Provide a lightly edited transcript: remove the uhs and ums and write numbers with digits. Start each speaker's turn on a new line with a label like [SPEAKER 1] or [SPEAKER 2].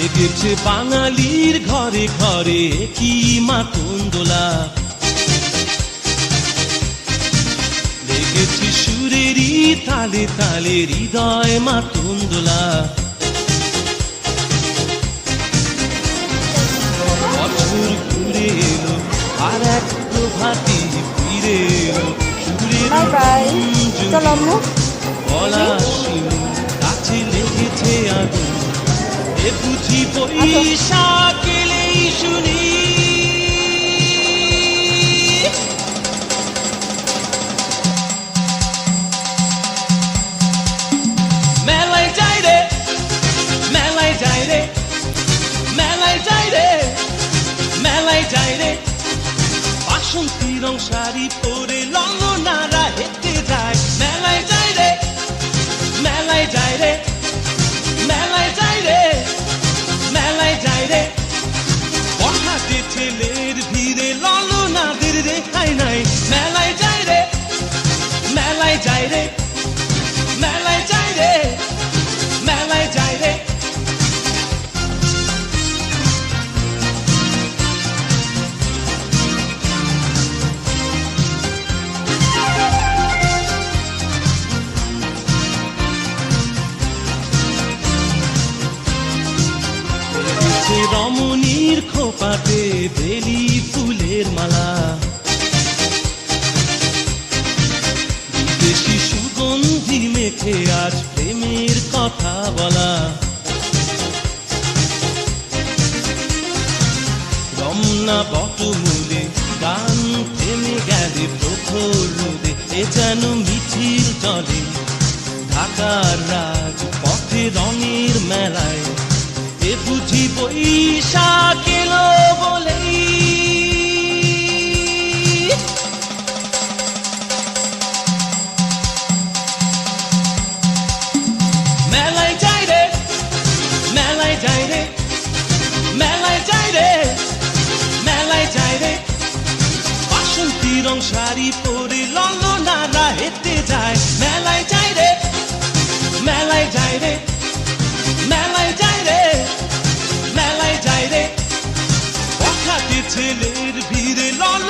[SPEAKER 1] লেগেছে বাঙালির ঘরে ঘরে কি মাতন দোলা, লেগেছে সুরেরই তালে তালে হৃদয় মাতন দোলা। বছর ঘুরে এলো আর এক প্রভাতী ফিরে এলো সুরের পলাশিনী কাছে লেগেছে আগুন, এ বুঝি বৈশাখ এলেই শুনি। মেলায় যাই রে, মেলায় যাই রে, মেলায় যাই রে, মেলায় যাই রে, বাসন্তী রং শাড়ি পরে ললনারা হেঁটে যায়। মেলায় যাই রে, মেলায় যাই রে, মেলায় যাই রে, মেলায় যাই রে, বখাটে ছেলের ভিড়ে ললনাদের রেখাই নাই। মেলায় যাই রে, মেলায় যাই রে, মেলায় যাই রে, মেলায় যাই রে। রমণীর খোপাতে বেলি ফুলের মালা, বিদেশি সুগন্ধি মেখে আজ প্রেমের কথা বলা। রমনা বটমূলে গান থেমে গেলে প্রখর রোদে, এ যেন মিছিল চলে ঢাকার রাজ পথে রঙের মেলায়। এ বুঝি বৈশাখ এলো বলেই, মেলায় যাই রে, মেলায় যাই রে, মেলায় যাই রে, মেলায় যাই রে, বাসন্তী রং শাড়ি পরে ললনারা হেঁটে যায়। মেলায় যাই রে, মেলায় যাই রে, মেলায় যাই রে, মেলায় যাই রে, বখাটে ছেলের ভিড়ে লল